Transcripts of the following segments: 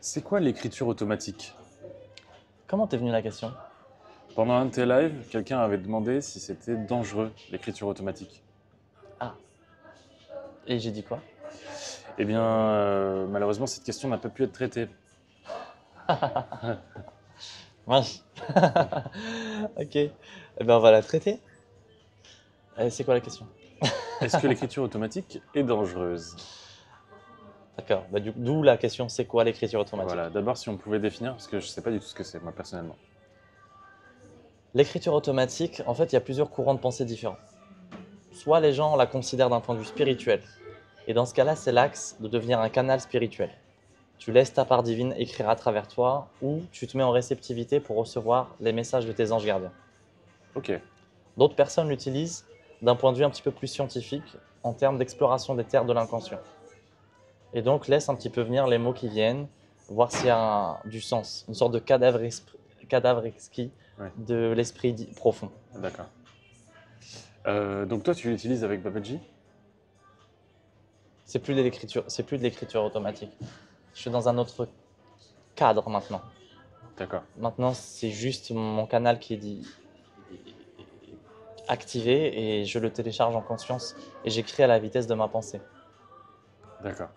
C'est quoi l'écriture automatique? Comment t'es venu la question? Pendant un de tes lives, quelqu'un avait demandé si c'était dangereux, l'écriture automatique. Ah, et j'ai dit quoi? Eh bien, malheureusement, cette question n'a pas pu être traitée. Mince. Ok, eh ben on va la traiter. C'est quoi la question? Est-ce que l'écriture automatique est dangereuse? D'accord, d'où la question, c'est quoi l'écriture automatique? Voilà, d'abord si on pouvait définir, parce que je ne sais pas du tout ce que c'est, moi, personnellement. L'écriture automatique, en fait, il y a plusieurs courants de pensée différents. Soit les gens la considèrent d'un point de vue spirituel, et dans ce cas-là, c'est l'axe de devenir un canal spirituel. Tu laisses ta part divine écrire à travers toi, ou tu te mets en réceptivité pour recevoir les messages de tes anges gardiens. Ok, D'autres personnes l'utilisent d'un point de vue un petit peu plus scientifique, en termes d'exploration des terres de l'inconscient. Et donc laisse un petit peu venir les mots qui viennent, voir s'il y a du sens, une sorte de cadavre exquis ouais, de l'esprit profond. d'accord. Donc toi, tu l'utilises avec Babaji? C'est plus de l'écriture automatique. Je suis dans un autre cadre maintenant. D'accord, Maintenant, c'est juste mon canal qui est activé et je le télécharge en conscience et j'écris à la vitesse de ma pensée. d'accord.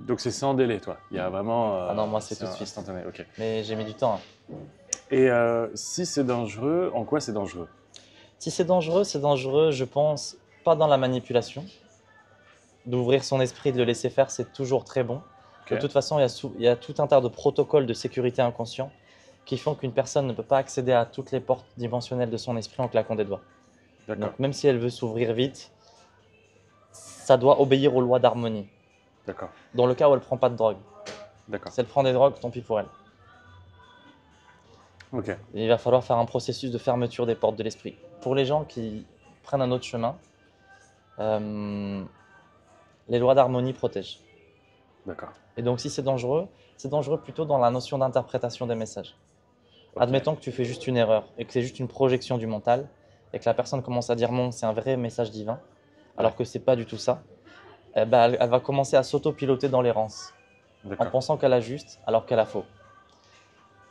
Donc c'est sans délai, toi. Il y a vraiment, Ah non, moi c'est c'est tout de suite. instantané, ok. Mais j'ai mis du temps, hein. Et si c'est dangereux, en quoi c'est dangereux? Si c'est dangereux, je pense, pas dans la manipulation. D'ouvrir son esprit, de le laisser faire, c'est toujours très bon. Ok, De toute façon, il y a tout un tas de protocoles de sécurité inconscient qui font qu'une personne ne peut pas accéder à toutes les portes dimensionnelles de son esprit en claquant des doigts. d'accord, Donc même si elle veut s'ouvrir vite, ça doit obéir aux lois d'harmonie. d'accord, Dans le cas où elle ne prend pas de drogue. d'accord. Si elle prend des drogues, tant pis pour elle. Ok, Et il va falloir faire un processus de fermeture des portes de l'esprit. Pour les gens qui prennent un autre chemin, euh, les lois d'harmonie protègent. d'accord. Et donc si c'est dangereux plutôt dans la notion d'interprétation des messages. Ok, Admettons que tu fais juste une erreur et que c'est juste une projection du mental et que la personne commence à dire non, c'est un vrai message divin, ouais, alors que c'est pas du tout ça. Eh ben, elle va commencer à s'auto-piloter dans l'errance en d'accord. pensant qu'elle a juste alors qu'elle a faux.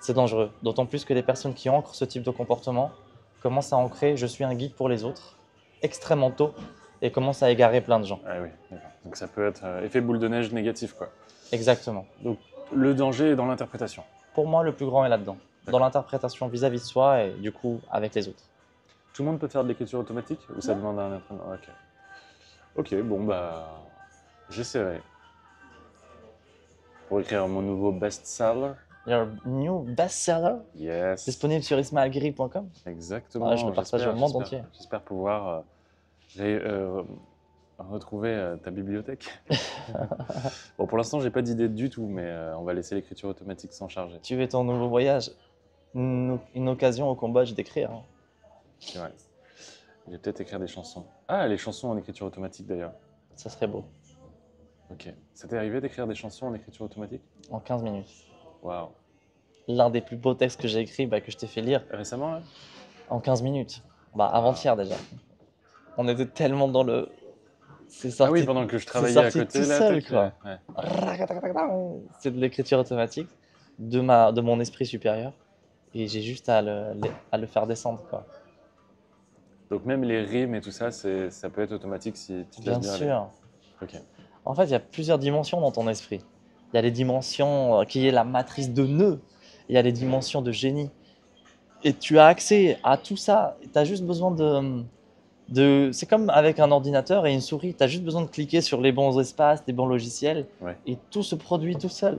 C'est dangereux, d'autant plus que les personnes qui ancrent ce type de comportement commencent à ancrer je suis un guide pour les autres extrêmement tôt et commencent à égarer plein de gens. Ah oui, d'accord. Donc ça peut être effet boule de neige négatif, quoi. Exactement. Donc le danger est dans l'interprétation. Pour moi, le plus grand est là-dedans, dans D'accord. l'interprétation vis-à-vis de soi et du coup avec les autres. Tout le monde peut faire de l'écriture automatique ou ça demande un entraînement? Ok. Ok, bon bah j'essaierai pour écrire mon nouveau best-seller. Your new bestseller Yes, disponible sur ismaelgiri.com. Ah, je exactement. le partage au monde entier. J'espère pouvoir retrouver ta bibliothèque. Bon, pour l'instant, j'ai pas d'idée du tout, mais on va laisser l'écriture automatique s'en charger. Tu veux ton nouveau voyage, une occasion au Cambodge d'écrire, hein. C'est vrai. Je vais peut-être écrire des chansons. Ah, les chansons en écriture automatique d'ailleurs. Ça serait beau. Ok. Ça t'est arrivé d'écrire des chansons en écriture automatique? En 15 minutes. Waouh. L'un des plus beaux textes que j'ai écrit, que je t'ai fait lire, Récemment, là? en 15 minutes. Waouh. Avant-hier déjà. On était tellement dans le. Ah oui, pendant que je C'est travaillais à sorti tout côté, là, seul, tac, quoi. ouais. C'est de l'écriture automatique de mon esprit supérieur. Et j'ai juste à le faire descendre, quoi. Donc même les rimes et tout ça, ça peut être automatique si tu te laisses Bien bien aller. sûr. Ok. En fait, il y a plusieurs dimensions dans ton esprit. Il y a les dimensions qui est la matrice de nœuds. Il y a les dimensions de génie. Et tu as accès à tout ça. Tu as juste besoin C'est comme avec un ordinateur et une souris. Tu as juste besoin de cliquer sur les bons espaces, les bons logiciels. Ouais. Et tout se produit tout seul.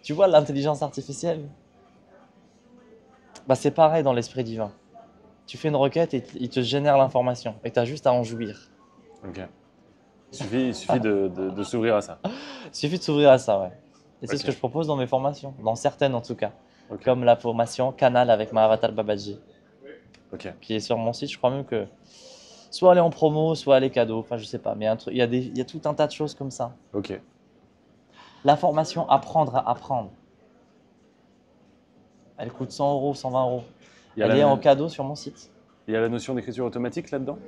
Tu vois, l'intelligence artificielle, c'est pareil dans l'esprit divin. Tu fais une requête et il te génère l'information. Et tu as juste à en jouir. Ok. Il suffit de s'ouvrir à ça. Il suffit de s'ouvrir à ça, ouais. Et c'est ce Ok. que je propose dans mes formations. Dans certaines en tout cas. Ok. Comme la formation Canal avec ma avatar Babaji, Ok. qui est sur mon site. Je crois même que soit elle est en promo, soit elle est cadeau. Enfin, je sais pas. Mais il y a tout un tas de choses comme ça. Ok. La formation Apprendre à apprendre, elle coûte 100 euros, 120 euros. Il y a Elle est en la, cadeau sur mon site. il y a la notion d'écriture automatique là-dedans?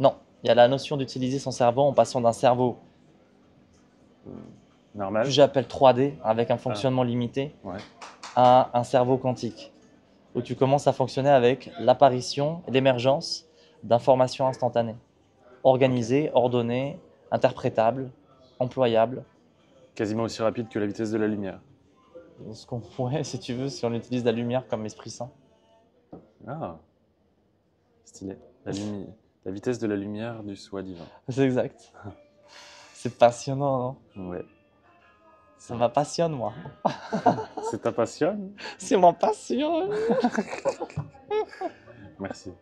Non, il y a la notion d'utiliser son cerveau en passant d'un cerveau Normal. que j'appelle 3D, avec un fonctionnement limité, Ouais. à un cerveau quantique, où tu commences à fonctionner avec l'apparition et l'émergence d'informations instantanées, organisées, ordonnées, interprétables, employables. Quasiment aussi rapide que la vitesse de la lumière. Ce qu'on pourrait, si tu veux, si on utilise la lumière comme esprit saint. Ah, stylé. La vitesse de la lumière du soi divin. C'est exact. C'est passionnant, non? Ouais. Ça me passionne, moi. C'est ta passion? C'est mon passion. Merci.